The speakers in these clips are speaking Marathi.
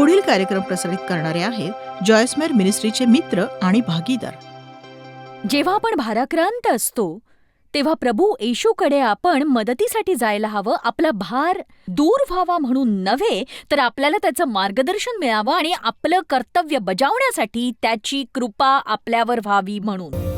पुढील कार्यक्रम प्रसारित करणारे आहेत जॉयस्मेर मिनिस्ट्रीचे मित्र आणि भागीदार. जेव्हा आपण भाराक्रांत असतो तेव्हा प्रभू येशूकडे आपण मदतीसाठी जायला हवं. आपला भार दूर व्हावा म्हणून नव्हे, तर आपल्याला त्याचं मार्गदर्शन मिळावं आणि आपलं कर्तव्य बजावण्यासाठी त्याची कृपा आपल्यावर व्हावी म्हणून.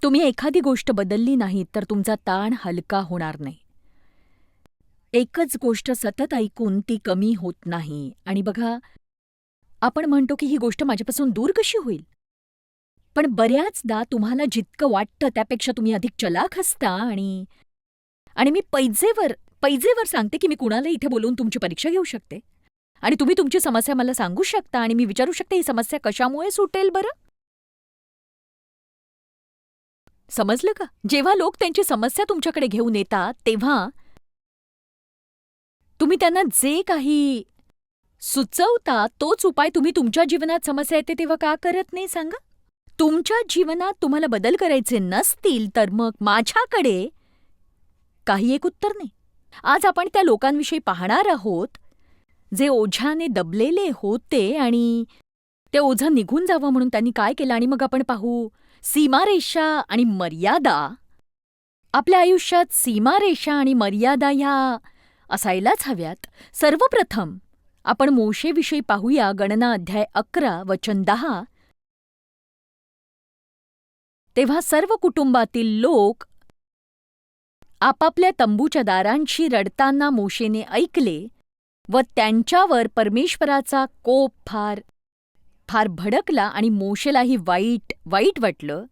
तुम्ही एखादी गोष्ट बदलली नाही तर तुमचा ताण हलका होणार नाही. एकच गोष्ट सतत ऐकून ती कमी होत नाही. आणि बघा, आपण म्हणतो की ही गोष्ट माझ्यापासून दूर कशी होईल, पण बऱ्याचदा तुम्हाला जितकं वाटतं त्यापेक्षा तुम्ही अधिक चलाख असता. आणि मी पैजेवर सांगते की मी कुणाला इथे बोलवून तुमची परीक्षा घेऊ शकते आणि तुम्ही तुमची समस्या मला सांगू शकता आणि मी विचारू शकते ही समस्या कशामुळे सुटेल बरं. समजलं का? जेव्हा लोक त्यांची समस्या तुमच्याकडे घेऊन येतात तेव्हा तुम्ही त्यांना जे काही सुचवता तोच उपाय तुम्ही तुमच्या जीवनात समस्या येते तेव्हा का करत नाही सांगा? तुमच्या जीवनात तुम्हाला बदल करायचे नसतील तर मग माझ्याकडे काही एक उत्तर नाही. आज आपण त्या लोकांविषयी पाहणार आहोत जे ओझ्याने दबलेले होते आणि ते ओझं निघून जावं म्हणून त्यांनी काय केलं. आणि मग आपण पाहू सीमारेषा आणि मर्यादा. आपल्या आयुष्यात सीमारेषा आणि मर्यादा ह्या असायलाच हव्यात. सर्वप्रथम आपण मोशेविषयी पाहूया. गणना अध्याय 11 वचन 10. तेव्हा सर्व कुटुंबातील लोक आपापल्या तंबूच्या दारांशी रडताना मोशेने ऐकले व त्यांच्यावर परमेश्वराचा कोप फार भडकला आणि मोशेलाही वाईट वाटलं.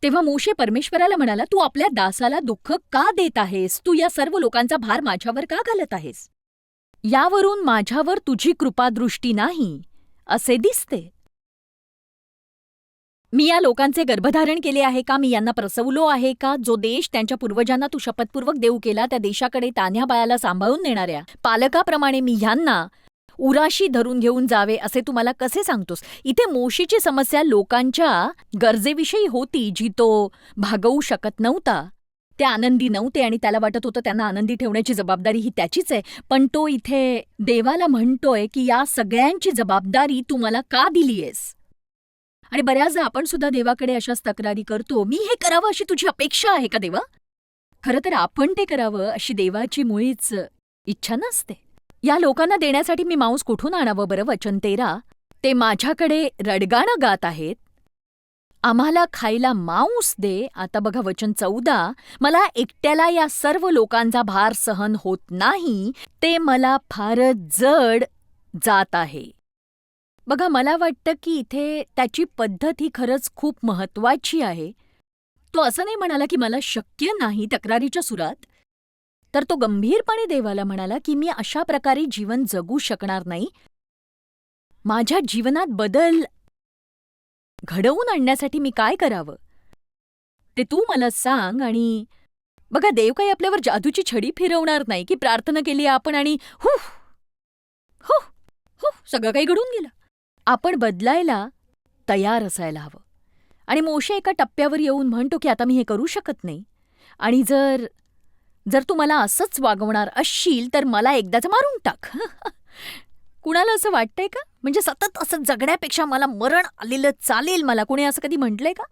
तेव्हा मोशे परमेश्वराला म्हणाला, तू आपल्या दासाला दुःख का देत आहेस? तू या सर्व लोकांचा भार माझ्यावर का घालत आहेस? यावरून माझ्यावर तुझी कृपादृष्टी नाही असे दिसते. मी या लोकांचे गर्भधारण केले आहे का? मी यांना प्रसवलो आहे का? जो देश त्यांच्या पूर्वजांना तू शपथपूर्वक देऊ केला त्या देशाकडे तान्ह्या बाळाला सांभाळून नेणाऱ्या पालकाप्रमाणे मी ह्यांना उराशी धरून घेऊन जावे असे तू मला कसे सांगतोस? इथे मोशेची समस्या लोकांच्या गरजेविषयी होती जी तो भागवू शकत नव्हता. ते आनंदी नव्हते आणि त्याला वाटत होतं त्यांना आनंदी ठेवण्याची जबाबदारी ही त्याचीच आहे. पण तो इथे देवाला म्हणतोय की या सगळ्यांची जबाबदारी तू मला का दिलीयस? आणि बऱ्याचदा आपण सुद्धा देवाकडे अशाच तक्रारी करतो, मी हे करावं अशी तुझी अपेक्षा आहे का देवा? खरं तर आपण ते करावं अशी देवाची मुळीच इच्छा नसते. या लोकांना देण्यासाठी मी मांस कुठून आणावं बरं? वचन 13. ते माझ्याकडे रडगाणं गात आहेत, आम्हाला खायला मांस दे. आता बघा वचन 14. मला एकट्याला या सर्व लोकांचा भार सहन होत नाही, ते मला फारच जड जात आहे. बघा, मला वाटतं की इथे त्याची पद्धत ही खरंच खूप महत्वाची आहे. तो असं नाही म्हणाला की मला शक्य नाही तक्रारीच्या सुरात, तर तो गंभीरपणे देवाला म्हणाला की मी अशा प्रकारे जीवन जगू शकणार नाही. माझ्या जीवनात बदल घडवून आणण्यासाठी मी काय करावं ते तू मला सांग. आणि बघा, देव काही आपल्यावर जादूची छडी फिरवणार नाही की प्रार्थना केली आपण आणि हु हु हु सगळं काही घडून गेलं. आपण बदलायला तयार असायला हवं. आणि मोशे एका टप्प्यावर येऊन म्हणतो की आता मी हे करू शकत नाही, आणि जर तू मला असंच वागवणार असशील तर मला एकदाच मारून टाक. कुणाला असं वाटतंय का? म्हणजे सतत असं जगण्यापेक्षा मला मरण आलेलं चालेल. मला कोणी असं कधी म्हटलंय का?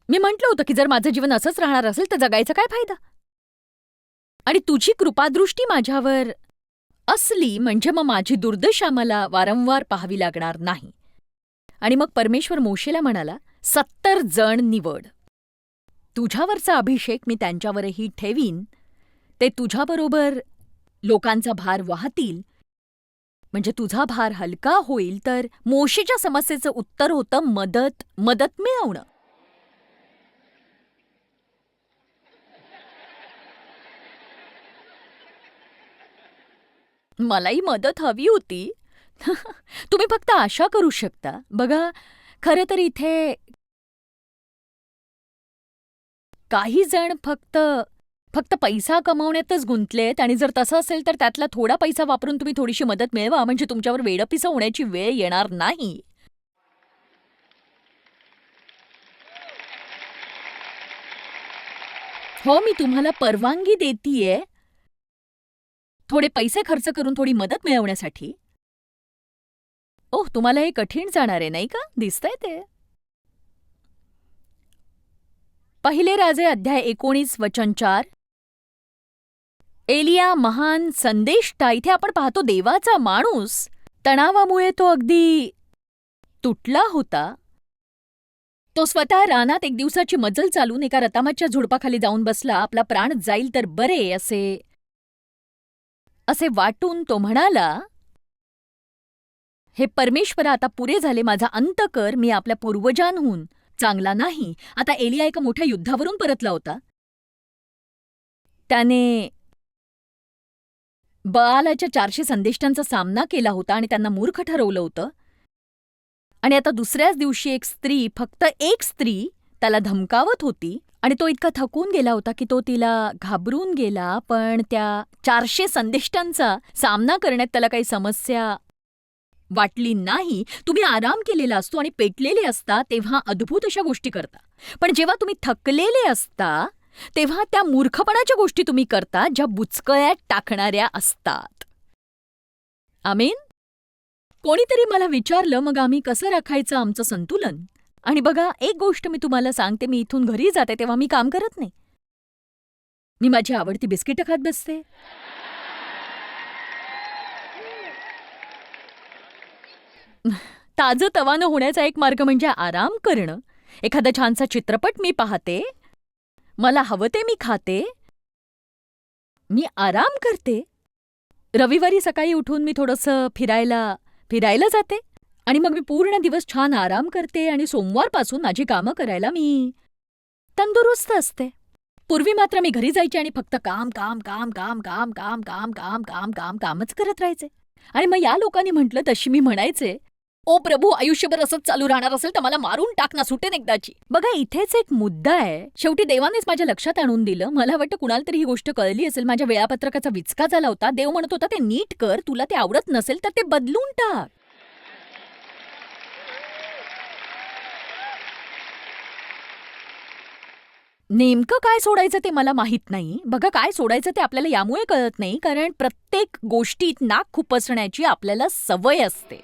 मी म्हटलं होतं की जर माझं जीवन असंच राहणार असेल तर जगायचा काय फायदा? आणि तुझी कृपादृष्टी माझ्यावर असली म्हणजे मग माझी दुर्दशा मला वारंवार पाहावी लागणार नाही. आणि मग परमेश्वर मोशेला म्हणाला, 70 जण निवड. तुझ्यावरचा अभिषेक मी त्यांच्यावरही ठेवीन. ते तुझ्याबरोबर लोकांचा भार वाहतील, म्हणजे तुझा भार हलका होईल. तर मोशेच्या समस्येचं उत्तर होतं मदत मिळवणं. मलाही मदत हवी होती. तुम्ही फक्त आशा करू शकता. बघा, खरं तर इथे काही जण फक्त फक्त पैसा कमावण्यातच गुंतलेत आणि जर तसं असेल तर त्यातला थोडा पैसा वापरून तुम्ही थोडीशी मदत मिळवा म्हणजे तुमच्यावर वेडपिसं होण्याची वेळ येणार नाही. हो, मी तुम्हाला परवानगी देतीये थोडे पैसे खर्च करून थोडी मदत मिळवण्यासाठी. ओह, तुम्हाला हे कठीण जाणार आहे नाही का? दिसतंय ते. पहिले राजे अध्याय 19 वचन 4. एलिया महान संदेष्टा. इथे आपण पाहतो देवाचा माणूस तणावामुळे तो अगदी तुटला होता. तो स्वतः रानात एक दिवसाची मजल चालून एका रतामाच्या झुडपाखाली जाऊन बसला. आपला प्राण जाईल तर बरे असे असे वाटून तो म्हणाला, हे परमेश्वरा, आता पुरे झाले. माझा अंत कर. मी आपल्या पूर्वजांहून चांगला नाही. आता एलिया एका मोठ्या युद्धावरून परतला होता. त्याने बआलाच्या 400 संदेष्टांचा सामना केला होता आणि त्यांना मूर्ख ठरवलं होतं. आणि आता दुसऱ्याच दिवशी एक स्त्री, फक्त एक स्त्री त्याला धमकावत होती आणि तो इतका थकून गेला होता की तो तिला घाबरून गेला. पण त्या 400 संदेष्टांचा सामना करण्यात त्याला काही समस्या वाटली नाही. तुम्ही आराम केलेला असतो आणि पेटलेले असता तेव्हा अद्भुत अशा गोष्टी करता. पण जेव्हा तुम्ही थकलेले असता तेव्हा त्या मूर्खपणाच्या गोष्टी तुम्ही करता ज्या बुचकळ्यात टाकणाऱ्या असतात. आमेन. कोणीतरी मला विचारलं, मग आम्ही कसं राखायचं आमचं संतुलन? आणि बघा, एक गोष्ट मी तुम्हाला सांगते, मी इथून घरी जाते तेव्हा मी काम करत नाही. मी माझी आवडती बिस्किटं खात बसते. ताजंतवानं होण्याचा एक मार्ग म्हणजे आराम करणं. एखादा छानसा चित्रपट मी पाहते, मला हवं ते मी खाते, मी आराम करते. रविवारी सकाळी उठून मी थोडंसं फिरायला जाते आणि मग मी पूर्ण दिवस छान आराम करते आणि सोमवारपासून माझी कामं करायला मी तंदुरुस्त असते. पूर्वी मात्र मी घरी जायचे आणि फक्त काम काम काम काम काम काम काम काम काम काम कामच करत राहायचे. आणि मग या लोकांनी म्हटलं तशी मी म्हणायचे, ओ प्रभू, आयुष्यभर असंच चालू राहणार असेल तर मला मारून टाक ना, सुटेन एकदाची. बघा, इथेच एक मुद्दा आहे. शेवटी देवानेच माझ्या लक्षात आणून दिलं. मला वाटतं कुणाला तरी ही गोष्ट कळली असेल. माझ्या वेळापत्रकाचा विचका झाला होता. देव म्हणत होता, ते नीट कर. तुला ते आवडत नसेल तर ते बदलून टाक. नेमकं काय सोडायचं ते मला माहीत नाही. बघा, काय सोडायचं ते आपल्याला यामुळे कळत नाही कारण प्रत्येक गोष्टीत नाक खुपसण्याची आपल्याला सवय असते.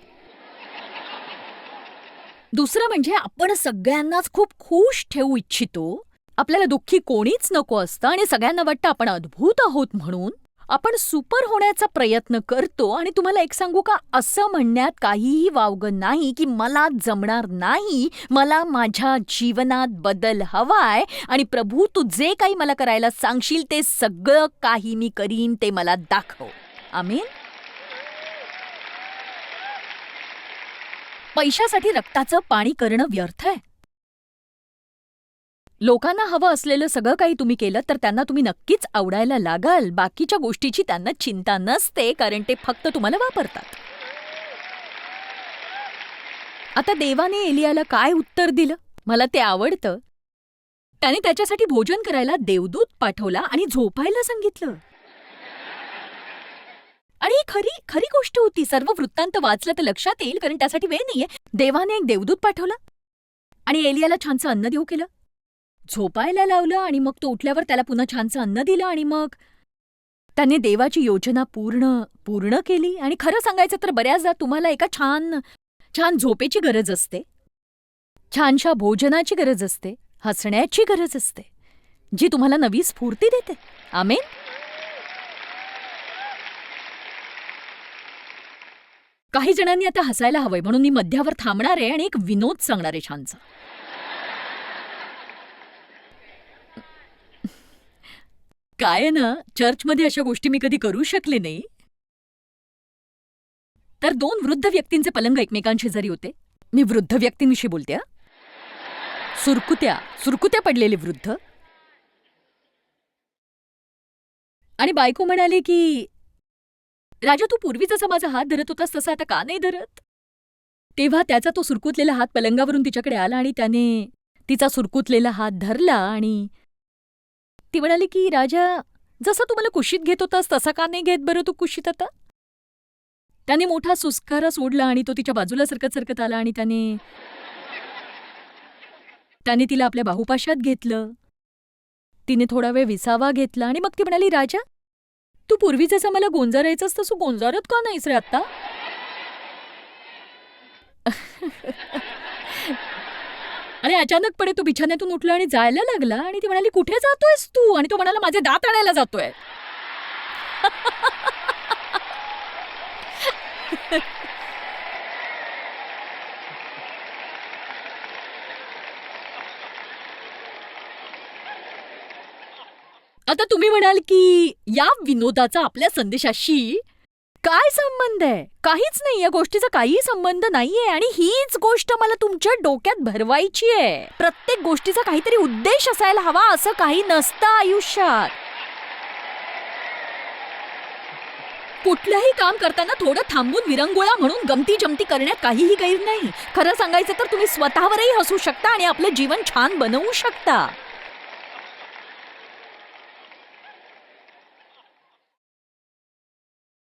दुसरं म्हणजे आपण सगळ्यांनाच खूप खुश ठेवू इच्छितो. आपल्याला दुःखी कोणीच नको असतं आणि सगळ्यांना वाटतं आपण अद्भुत आहोत म्हणून आपण सुपर होण्याचा प्रयत्न करतो. आणि तुम्हाला एक सांगू का, असं म्हणण्यात काहीही वावगं नाही की मला जमणार नाही, मला माझ्या जीवनात बदल हवाय आणि प्रभू, तू जे काही मला करायला सांगशील ते सगळं काही मी करीन, ते मला दाखव. आमेन. पैशासाठी रक्ताचं पाणी करणं व्यर्थ आहे. लोकांना हवं असलेलं सगळं काही तुम्ही केलं तर त्यांना तुम्ही नक्कीच आवडायला लागाल. बाकीच्या गोष्टीची त्यांना चिंता नसते कारण ते फक्त तुम्हाला वापरतात. आता देवाने एलियाला काय उत्तर दिलं? मला ते आवडतं. त्याने त्याच्यासाठी भोजन करायला देवदूत पाठवला आणि झोपायला सांगितलं. आणि ही खरी खरी गोष्ट होती. सर्व वृत्तांत वाचलं तर लक्षात येईल कारण त्यासाठी वेळ नाहीये. देवाने एक देवदूत पाठवला आणि एलियाला छानसं अन्न देऊ केलं, झोपायला लावलं आणि मग तो उठल्यावर त्याला पुन्हा छानसं अन्न दिलं आणि मग त्याने देवाची योजना पूर्ण केली. आणि खरं सांगायचं तर बऱ्याचदा तुम्हाला एका छान झोपेची गरज असते, छानशा भोजनाची गरज असते, हसण्याची गरज असते, जी तुम्हाला नवी स्फूर्ती देते. आमेन. काही जणांनी आता हसायला हवंय म्हणून मी मध्यावर थांबणार आहे आणि एक विनोद सांगणार आहे छानसा. काय आहे ना, चर्चमध्ये अशा गोष्टी मी कधी करू शकले नाही. तर 2 वृद्ध व्यक्तींचे पलंग एकमेकांशी शेजारी होते. मी वृद्ध व्यक्तींविषयी बोलते हा. सुरकुत्या पडलेले वृद्ध. आणि बायको म्हणाली की, राजा, तू पूर्वी जसा माझा हात धरत होतास तसा आता का नाही धरत? तेव्हा त्याचा तो सुरकुतलेला हात पलंगावरून तिच्याकडे आला आणि त्याने तिचा सुरकुतलेला हात धरला आणि ती म्हणाली की राजा, जसं तू मला कुशीत घेत होतास तसा का नाही घेत बरं तू कुशीत आता? त्याने मोठा सुस्कारा सोडला आणि तो तिच्या बाजूला सरकत सरकत आला आणि त्याने त्याने तिला आपल्या बाहुपाशात घेतलं. तिने थोडा वेळ विसावा घेतला आणि मग ती म्हणाली, राजा, तू पूर्वी जसं मला गोंजारायचंस तसं गोंजारत का नाहीस रे आत्ता? आणि अचानकपणे तो बिछाण्यातून उठला आणि जायला लागला आणि ती म्हणाली, कुठे जातोयस तू? आणि तो म्हणाला, माझे दात आणायला जातोय. आता तुम्ही म्हणाल की या विनोदाचा आपल्या संदेशाशी काय संबंध आहे? काहीच नाही, या गोष्टीचा काहीही संबंध नाहीये आणि हीच गोष्ट मला तुमच्या डोक्यात भरवायची आहे. प्रत्येक गोष्टीचा काहीतरी उद्देश असायला हवा, असं काही नसतं आयुष्यात. कुठलंही काम करताना थोडं थांबून विरंगुळा म्हणून गमती जमती करण्यात काहीही गैर नाही. खरं सांगायचं तर तुम्ही स्वतःवरही हसू शकता आणि आपलं जीवन छान बनवू शकता.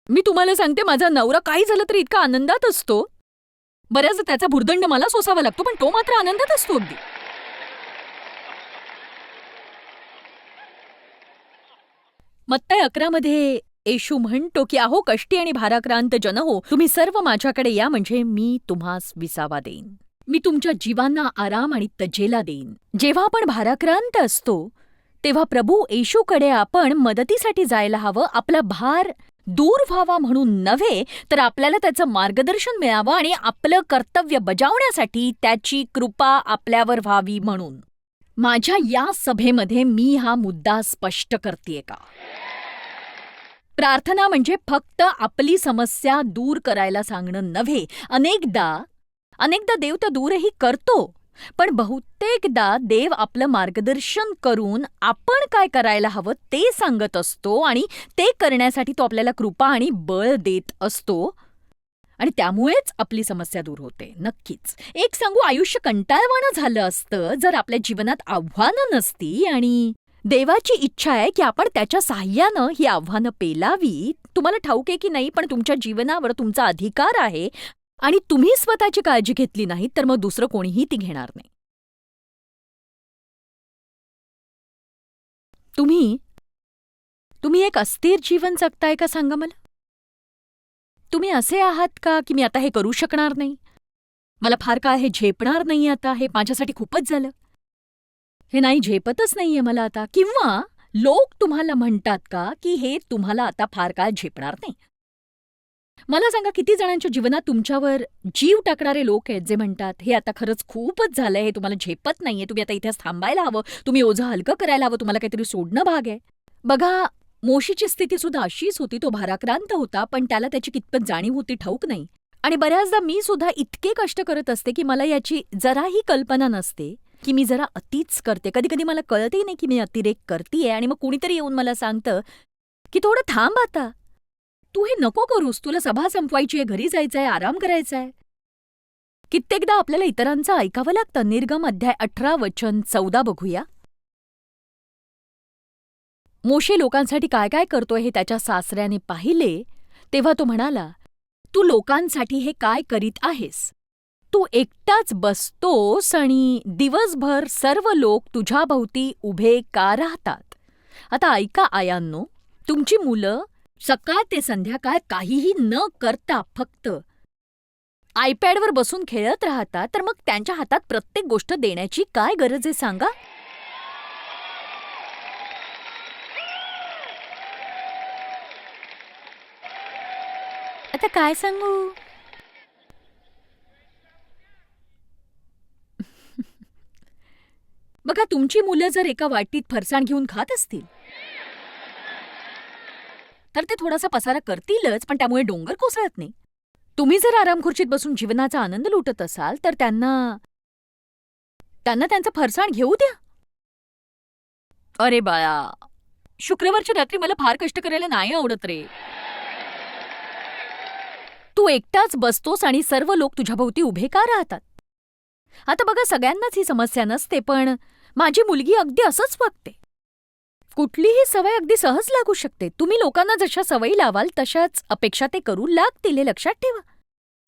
मी तुम्हाला सांगते, माझा नवरा काही झालं तरी इतका आनंदात असतो. बऱ्याचदा त्याचा भुर्दंड मला सोसावा लागतो, पण तो मात्र आनंदात असतो अगदी. मत्तई 11 मध्ये येशू म्हणतो की अहो कष्टी आणि भाराक्रांत जन हो, तुम्ही सर्व माझ्याकडे या म्हणजे मी तुम्हास विसावा देईन. मी तुमच्या जीवांना आराम आणि तजेला देईन. जेव्हा आपण भाराक्रांत असतो तेव्हा प्रभू येशूकडे आपण मदतीसाठी जायला हवं. आपला भार दूर व्हावा म्हणून नव्हे, तर आपल्याला त्याचं मार्गदर्शन मिळावं आणि आपलं कर्तव्य बजावण्यासाठी त्याची कृपा आपल्यावर व्हावी म्हणून. माझ्या या सभेमध्ये मी हा मुद्दा स्पष्ट करतेय का? प्रार्थना म्हणजे फक्त आपली समस्या दूर करायला सांगणं नव्हे. अनेकदा देव तर दूरही करतो, पण बहुतेकदा देव आपलं मार्गदर्शन करून आपण काय करायला हवं ते सांगत असतो आणि ते करण्यासाठी तो आपल्याला कृपा आणि बळ देत असतो आणि त्यामुळेच आपली समस्या दूर होते. नक्कीच. एक सांगू, आयुष्य कंटाळवाणं झालं असतं जर आपल्या जीवनात आव्हानं नसती आणि देवाची इच्छा आहे की आपण त्याच्या साह्यानं ही आव्हानं पेलावी. तुम्हाला ठाऊक आहे की नाही, पण तुमच्या जीवनावर तुमचा अधिकार आहे आणि तुम्ही स्वतःची काळजी घेतली नाही तर मग दुसरं कोणीही ती घेणार नाही. तुम्ही एक अस्थिर जीवन जगताय का सांगा मला? तुम्ही असे आहात का की मी आता हे करू शकणार नाही, मला फार काळ हे झेपणार नाही, आता हे माझ्यासाठी खूपच झालं, हे नाही झेपतच नाहीये मला आता? किंवा लोक तुम्हाला म्हणतात का की हे तुम्हाला आता फार काळ झेपणार नाही? मला सांगा, किती जणांच्या जीवनात तुमच्यावर जीव टाकणारे लोक आहेत जे म्हणतात, हे आता खरंच खूपच झालंय, हे तुम्हाला झेपत नाहीये, तुम्ही आता इथेच थांबायला हवं, तुम्ही ओझं हलकं करायला हवं, तुम्हाला काहीतरी सोडणं भाग आहे. बघा, मोशीची स्थिती सुद्धा अशीच होती. तो भाराक्रांत होता, पण त्याला त्याची कितपत जाणीव होती ठाऊक नाही. आणि बऱ्याचदा मी सुद्धा इतके कष्ट करत असते की मला याची जराही कल्पना नसते की मी जरा अतिच करते. कधी कधी मला कळतही नाही की मी अतिरेक करतेय आणि मग कुणीतरी येऊन मला सांगतं की थोडं थांब आता, तू हे नको करूस, तुला सभा संपवायची आहे, घरी जायचंय, आराम करायचाय. कित्येकदा आपल्याला इतरांचं ऐकावं लागतं. निर्गम अध्याय 18 वचन 14 बघूया. मोशे लोकांसाठी काय काय करतोय हे त्याच्या सासऱ्याने पाहिले तेव्हा तो म्हणाला, तू लोकांसाठी हे काय करीत आहेस? तू एकटाच बसतोस आणि दिवसभर सर्व लोक तुझ्या भोवती उभे का राहतात? आता ऐका आयांनो, तुमची मुलं सकाळ ते संध्याकाळ काहीही न करता फक्त आयपॅडवर बसून खेळत राहतात, तर मग त्यांच्या हातात प्रत्येक गोष्ट देण्याची काय गरज आहे सांगा? आता काय सांगू? बघा, तुमची मुलं जर एका वाटीत फरसाण घेऊन खात असतील तर ते थोडासा पसारा करतीलच, पण त्यामुळे डोंगर कोसळत नाही. तुम्ही जर आरामखुर्चीत बसून जीवनाचा आनंद लुटत असाल तर त्यांना त्यांचं फरसाण घेऊ द्या. अरे बाळा, शुक्रवारच्या रात्री मला फार कष्ट करायला नाही आवडत रे. तू एकटाच बसतोस आणि सर्व लोक तुझ्या भोवती उभे का राहतात? आता बघा, सगळ्यांनाच ही समस्या नसते, पण माझी मुलगी अगदी असंच वागते. कुठलीही सवय अगदी सहज लागू शकते. तुम्ही लोकांना जशा सवयी लावाल तशाच अपेक्षा ते करू लागतील, हे लक्षात ठेवा.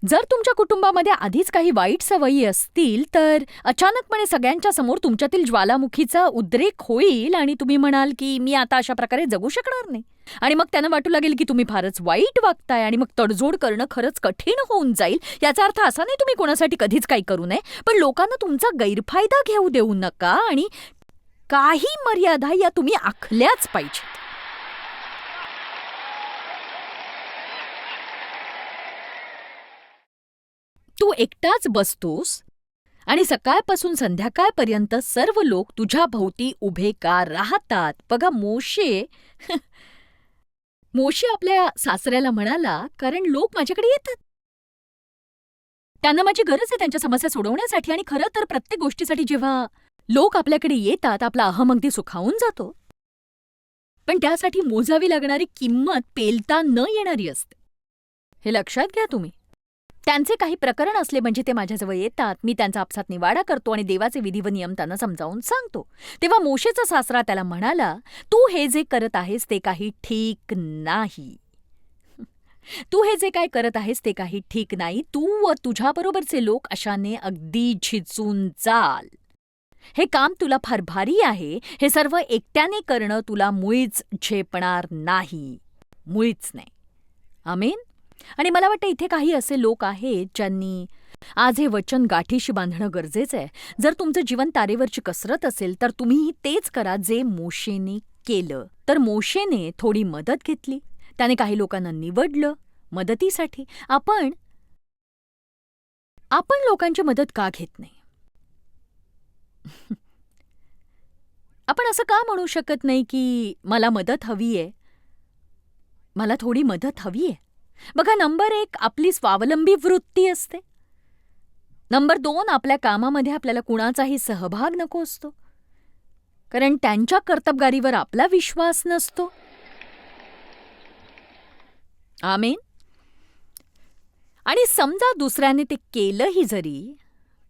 जर तुमच्या कुटुंबामध्ये आधीच काही वाईट सवयी असतील तर अचानकपणे सगळ्यांच्या समोर तुमच्यातील ज्वालामुखीचा उद्रेक होईल आणि तुम्ही म्हणाल की मी आता अशा प्रकारे जगू शकणार नाही. आणि मग त्यांना वाटू लागेल की तुम्ही फारच वाईट वागताय आणि मग तडजोड करणं खरंच कठीण होऊन जाईल. याचा अर्थ असा नाही तुम्ही कोणासाठी कधीच काही करू नये, पण लोकांना तुमचा गैरफायदा घेऊ देऊ नका आणि काही मर्यादा या तुम्ही आखल्याच पाहिजेत. तू एकटाच बसतोस आणि सकाळपासून संध्याकाळपर्यंत सर्व लोक तुझ्या भोवती उभे का राहतात. बघा मोशे आपल्या सासऱ्याला म्हणाला, कारण लोक माझ्याकडे येतात. त्यांना माझी गरज आहे त्यांच्या समस्या सोडवण्यासाठी. आणि खरं तर प्रत्येक गोष्टीसाठी जेव्हा लोक आपल्याकडे येतात आपला अहम अगदी सुखावून जातो, पण त्यासाठी मोजावी लागणारी किंमत पेलता न येणारी असते. हे लक्षात घ्या तुम्ही. त्यांचे काही प्रकरण असले म्हणजे ते माझ्याजवळ येतात, मी त्यांचा आपसात निवाडा करतो आणि देवाचे विधी व नियम त्यांना समजावून सांगतो. तेव्हा मोशेचा सासरा त्याला म्हणाला, तू हे जे करत आहेस ते काही ठीक नाही. तू हे जे काय करत आहेस ते काही ठीक नाही. तू व तुझ्याबरोबरचे लोक अशाने अगदी झिजून जाल. हे काम तुला फार भारी आहे. हे सर्व एकट्याने करणं तुला मुळीच झेपणार नाही. मुळीच नाही. आमेन. आणि मला वाटतं इथे काही असे लोक आहेत ज्यांनी आज हे वचन गाठीशी बांधणं गरजेचं आहे. जर तुमचं जीवन तारेवरची कसरत असेल तर तुम्हीही तेच करा जे मोशेने केलं. तर मोशेने थोडी मदत घेतली, त्याने काही लोकांना निवडलं मदतीसाठी. आपण लोकांची मदत का घेत नाही? आपण असं का म्हणू शकत नाही की मला मदत हवीये, मला थोडी मदत हवीये? बघा, नंबर 1 आपली स्वावलंबी वृत्ती असते. नंबर 2 आपल्या कामामध्ये आपल्याला कुणाचाही सहभाग नको असतो, कारण त्यांच्या कर्तबगारीवर आपला विश्वास नसतो. आमेन. आणि समजा दुसऱ्याने ते केलंही जरी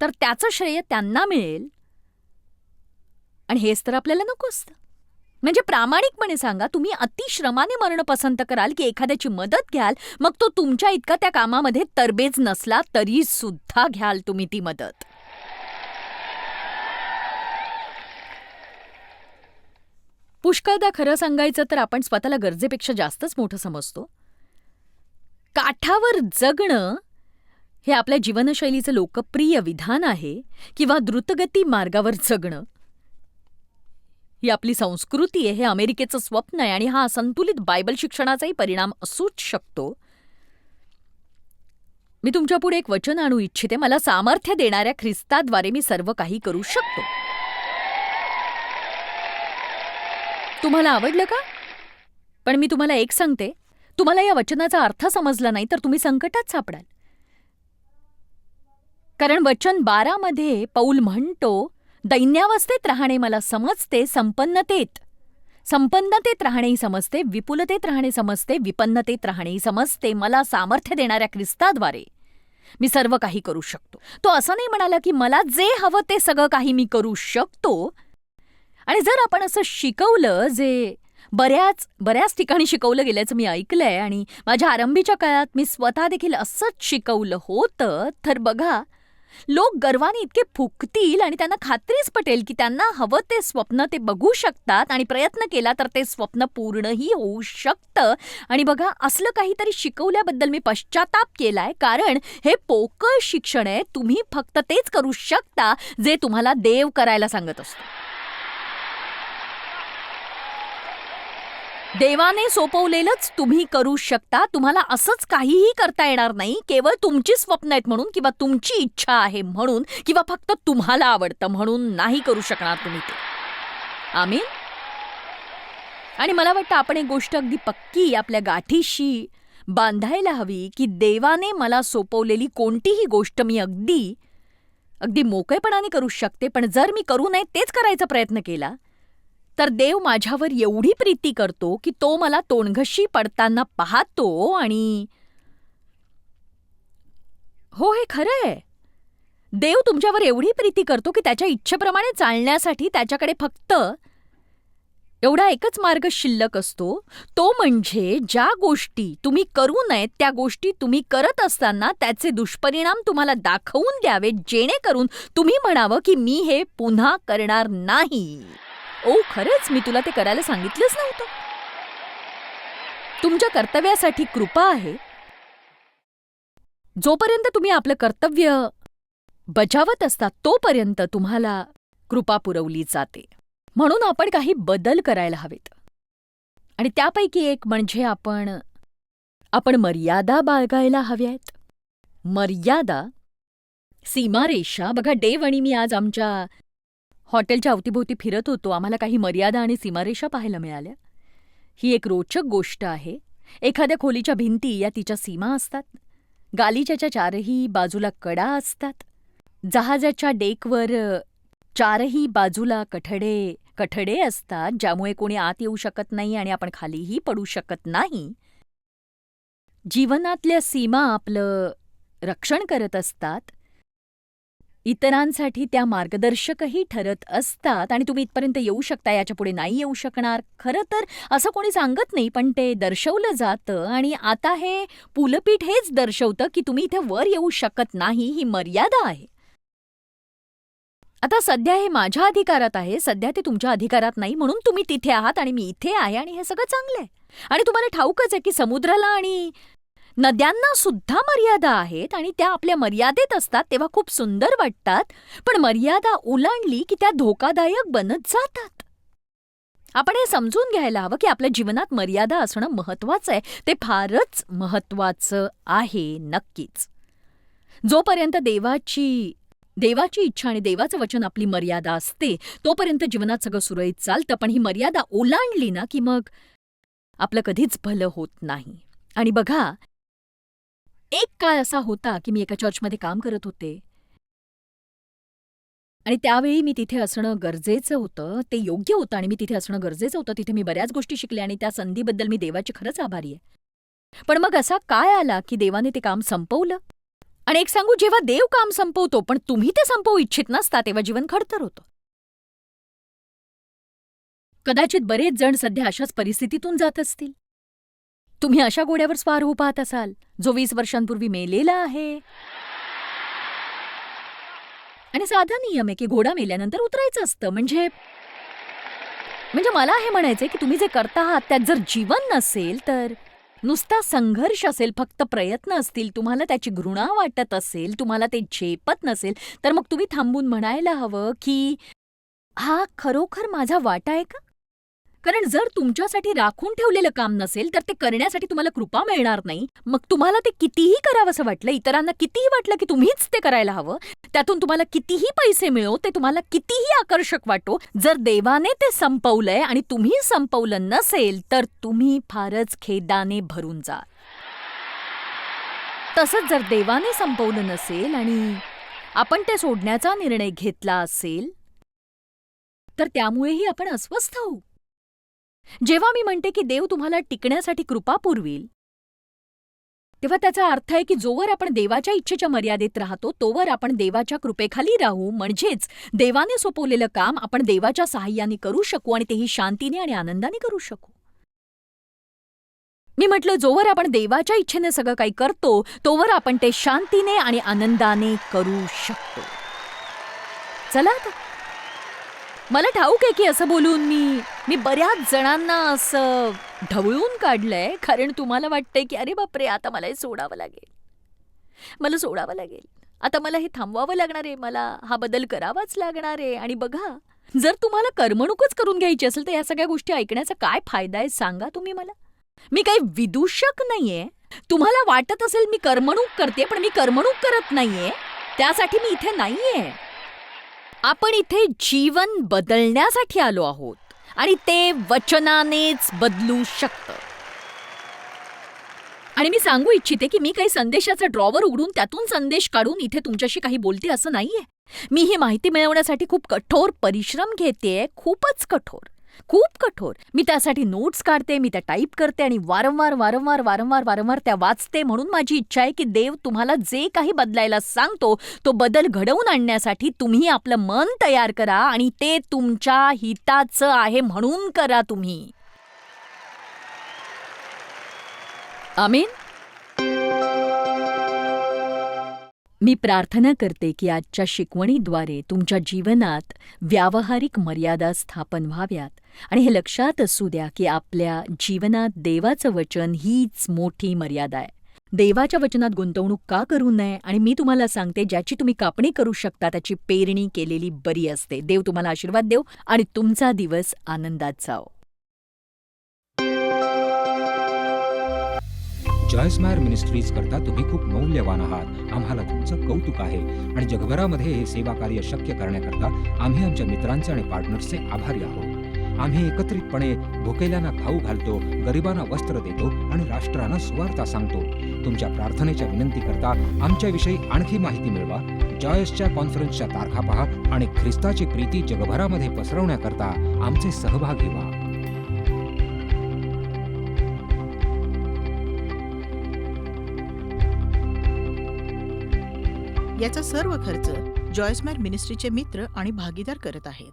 तर त्याचं श्रेय त्यांना मिळेल, आणि हेच तर आपल्याला नको असतं. म्हणजे प्रामाणिकपणे सांगा, तुम्ही अतिश्रमाने मरणं पसंत कराल की एखाद्याची मदत घ्याल, मग तो तुमच्या इतका त्या कामामध्ये तरबेज नसला तरी सुद्धा घ्याल तुम्ही ती मदत. पुष्कळदा खरं सांगायचं तर आपण स्वतःला गरजेपेक्षा जास्तच मोठं समजतो. काठावर जगणं हे आपल्या जीवनशैलीचं लोकप्रिय विधान आहे, किंवा द्रुतगती मार्गावर जगणं ही आपली संस्कृती आहे, हे अमेरिकेचं स्वप्न आहे, आणि हा असंतुलित बायबल शिक्षणाचाही परिणाम असूच शकतो. मी तुमच्यापुढे एक वचन आणू इच्छिते. मला सामर्थ्य देणाऱ्या ख्रिस्ताद्वारे मी सर्व काही करू शकतो. तुम्हाला आवडलं का? पण मी तुम्हाला एक सांगते, तुम्हाला या वचनाचा अर्थ समजला नाही तर तुम्ही संकटात सापडाल. कारण वचन 12 मध्ये पौल म्हणतो, दैन्यावस्थेत राहणे मला समजते, संपन्नतेत राहणेही समजते, विपुलतेत राहणे समजते, विपन्नतेत राहणेही समजते. मला सामर्थ्य देणाऱ्या ख्रिस्ताद्वारे मी सर्व काही करू शकतो. तो असं नाही म्हणाला की मला जे हवं ते सगळं काही मी करू शकतो. आणि जर आपण असं शिकवलं, जे बऱ्याच ठिकाणी शिकवलं गेल्याचं मी ऐकलंय, आणि माझ्या आरंभीच्या काळात मी स्वतः देखील असंच शिकवलं होतं, तर बघा, लोक गर्वाने इतके फुकतील आणि त्यांना खात्रीच पटेल की त्यांना हवं ते स्वप्न ते बघू शकतात, आणि प्रयत्न केला तर ते स्वप्न पूर्णही होऊ शकतं. आणि बघा, असलं काहीतरी शिकवल्याबद्दल मी पश्चाताप केलाय, कारण हे पोकळ शिक्षण आहे. तुम्ही फक्त तेच करू शकता जे तुम्हाला देव करायला सांगत असतो. देवाने सोपवलेलंच तुम्ही करू शकता. तुम्हाला असंच काहीही करता येणार नाही केवळ तुमची स्वप्न आहेत म्हणून, किंवा तुमची इच्छा आहे म्हणून, किंवा फक्त तुम्हाला आवडतं म्हणून नाही करू शकणार तुम्ही ते. आमीन. आणि मला वाटतं आपण एक गोष्ट अगदी पक्की आपल्या गाठीशी बांधायला हवी की देवाने मला सोपवलेली कोणतीही गोष्ट मी अगदी मोकळेपणाने करू शकते, पण जर मी करू नये तेच करायचा प्रयत्न केला तर देव माझ्यावर एवढी प्रीती करतो की तो मला तोंडघशी पडताना पाहतो. आणि हो, हे खरं आहे. देव तुमच्यावर एवढी प्रीती करतो की त्याच्या इच्छेप्रमाणे चालण्यासाठी त्याच्याकडे फक्त एवढा एकच मार्ग शिल्लक असतो, तो म्हणजे ज्या गोष्टी तुम्ही करू नयेत त्या गोष्टी तुम्ही करत असताना त्याचे दुष्परिणाम तुम्हाला दाखवून द्यावेत, जेणेकरून तुम्ही म्हणावं की मी हे पुन्हा करणार नाही. ओ खरंच मी तुला ते करायला सांगितलंच नव्हतं. तुमच्या कर्तव्यासाठी कृपा आहे. जोपर्यंत तुम्ही आपलं कर्तव्य बजावत असता तोपर्यंत तुम्हाला कृपा पुरवली जाते. म्हणून आपण काही बदल करायला हवेत. आणि त्यापैकी एक म्हणजे आपण मर्यादा बाळगायला हव्यात. मर्यादा, सीमारेषा. बघा, डेव आणि मी आज आमच्या हॉटेलच्या अवतीभोवती फिरत होतो. आम्हाला काही मर्यादा आणि सीमारेषा पाहायला मिळाल्या. ही एक रोचक गोष्ट आहे. एखाद्या खोलीच्या भिंती या तिच्या सीमा असतात. गालिच्याच्या चारही बाजूला कडा असतात. जहाजाच्या डेकवर चारही बाजूला कठडे असतात, ज्यामुळे कोणी आत येऊ शकत नाही आणि आपण खालीही पडू शकत नाही. जीवनातल्या सीमा आपलं रक्षण करत असतात. इतरांसाठी त्या मार्गदर्शकही ठरत असतात आणि तुम्ही इथपर्यंत येऊ शकता, याच्यापुढे नाही येऊ शकणार. खरं तर असं कोणी सांगत नाही, पण ते दर्शवलं जातं आणि आता हे पुलपीठ हेच दर्शवतं की तुम्ही इथे वर येऊ शकत नाही. ही मर्यादा आहे. आता सध्या हे माझ्या अधिकारात आहे, सध्या ते तुमच्या अधिकारात नाही, म्हणून तुम्ही तिथे आहात आणि मी इथे आहे आणि हे सगळं चांगलं आहे. आणि तुम्हाला ठाऊकच आहे की समुद्राला आणि नद्यांना सुद्धा मर्यादा आहेत आणि त्या आपल्या मर्यादेत असतात तेव्हा खूप सुंदर वाटतात, पण मर्यादा ओलांडली की त्या धोकादायक बनत जातात. आपण हे समजून घ्यायला हवं की आपल्या जीवनात मर्यादा असणं महत्वाचं आहे. ते फारच महत्वाचं आहे. नक्कीच. जोपर्यंत देवाची इच्छा आणि देवाचं वचन आपली मर्यादा असते तोपर्यंत जीवनात सगळं सुरळीत चालतं. पण ही मर्यादा ओलांडली ना की मग आपलं कधीच भलं होत नाही. आणि बघा, एक काळ असा होता की मी एका चर्चमध्ये काम करत होते आणि त्यावेळी मी तिथे असणं गरजेचं होतं. ते योग्य होतं आणि मी तिथे असणं गरजेचं होतं. तिथे मी बऱ्याच गोष्टी शिकल्या आणि त्या संधीबद्दल मी देवाची खरंच आभारी आहे. पण मग असा काळ आला की देवाने ते काम संपवलं. आणि एक सांगू, जेव्हा देव काम संपवतो पण तुम्ही ते संपवू इच्छित नसता तेव्हा जीवन खडतर होतं. कदाचित बरेच जण सध्या अशाच परिस्थितीतून जात असतील. तुम्ही अशा घोड्यावर स्वार होऊ पाहत असाल जो 20 वर्षांपूर्वी मेलेला आहे. आणि साधा नियम आहे की घोडा मेल्यानंतर उतरायचं असतं. म्हणजे मला हे म्हणायचंय की तुम्ही जे करता आहात त्यात जर जीवन नसेल, तर नुसता संघर्ष असेल, फक्त प्रयत्न असतील, तुम्हाला त्याची घृणा वाटत असेल, तुम्हाला ते झेपत नसेल, तर मग तुम्ही थांबून म्हणायला हवं की हा खरोखर माझा वाटा आहे का? कारण जर तुमच्यासाठी राखून ठेवलेलं काम नसेल तर ते करण्यासाठी तुम्हाला कृपा मिळणार नाही. मग तुम्हाला ते कितीही करावंसं वाटलं, इतरांना कितीही वाटलं की तुम्हीच ते करायला हवं, त्यातून तुम्हाला कितीही पैसे मिळो, ते तुम्हाला कितीही आकर्षक वाटो, जर देवाने ते संपवलंय आणि तुम्ही संपवलं नसेल तर तुम्ही फारच खेदाने भरून जा. तसंच जर देवाने संपवलं नसेल आणि आपण ते सोडण्याचा निर्णय घेतला असेल तर त्यामुळेही आपण अस्वस्थ होऊ. जेव्हा मी म्हणते की देव तुम्हाला टिकण्यासाठी कृपा पुरवील, तेव्हा त्याचा अर्थ आहे की जोवर आपण देवाच्या इच्छेच्या मर्यादेत राहतो तोवर आपण देवाच्या कृपेखाली राहू. म्हणजेच देवाने सोपवलेलं काम आपण देवाच्या साहाय्याने करू शकू आणि तेही शांतीने आणि आनंदाने करू शकू. मी म्हटलं, जोवर आपण देवाच्या इच्छेने सगळं काही करतो तोवर आपण ते शांतीने आणि आनंदाने करू शकतो. चला आता, मला ठाऊक आहे की असं बोलून मी बऱ्याच जणांना असं ढवळून काढलंय, कारण तुम्हाला वाटतंय की अरे बापरे, आता मला हे सोडावं लागेल, आता मला हे थांबवावं लागणार आहे, मला हा बदल करावाच लागणार आहे. आणि बघा, जर तुम्हाला करमणूकच करून घ्यायची असेल तर या सगळ्या गोष्टी ऐकण्याचा काय फायदा आहे सांगा तुम्ही मला. मी काही विदूषक नाहीये. तुम्हाला वाटत असेल मी करमणूक करते, पण मी करमणूक करत नाहीये. त्यासाठी मी इथे नाहीये. आपण इथे जीवन बदलण्यासाठी आलो आहोत आणि ते वचनानेच बदलू शकतं. आणि मी सांगू इच्छिते की मी काही संदेशाचा ड्रॉवर उघडून त्यातून संदेश काढून इथे तुमच्याशी काही बोलते असं नाहीये. मी ही माहिती मिळवण्यासाठी खूप कठोर परिश्रम घेतेय, खूपच कठोर. खूप कठोर. मी त्यासाठी नोट्स काढते, मी त्या टाईप करते आणि वारंवार त्या वाचते. म्हणून माझी इच्छा आहे की देव तुम्हाला जे काही बदलायला सांगतो तो बदल घडवून आणण्यासाठी तुम्ही आपलं मन तयार करा आणि ते तुमच्या हिताचं आहे म्हणून करा तुम्ही. आमीन. मी प्रार्थना करते की आजच्या शिकवणीद्वारे तुमच्या जीवनात व्यावहारिक मर्यादा स्थापन व्हाव्यात आणि हे लक्षात असू द्या की आपल्या जीवनात देवाचं वचन हीच मोठी मर्यादा आहे. देवाच्या वचनात गुंतवणूक का करू नये? आणि मी तुम्हाला सांगते, ज्याची तुम्ही कापणी करू शकता त्याची पेरणी केलेली बरी असते. देव तुम्हाला आशीर्वाद देव आणि तुमचा दिवस आनंदात जाओ. जॉयस मायर मिनिस्ट्रीज करता तुम्ही खूप मौल्यवान आहात. आम्हाला तुमचं कौतुक आहे आणि जगभरामध्ये हे सेवा कार्य शक्य करण्याकरता आम्ही आमच्या मित्रांचे आणि पार्टनर्सचे आभारी आहोत. आम्ही एकत्रितपणे भुकेल्यांना खाऊ घालतो, गरिबांना वस्त्र देतो आणि राष्ट्रांना सुवार्ता सांगतो. तुमच्या प्रार्थनेच्या विनंती करता आमच्याविषयी आणखी माहिती मिळवा. जॉयसच्या कॉन्फरन्सच्या तारखा पहा आणि ख्रिस्ताची प्रीती जगभरामध्ये पसरवण्याकरता आमचे सहभागी व्हा. याचा सर्व खर्च जॉयस मायर मिनिस्ट्रीचे मित्र आणि भागीदार करत आहेत.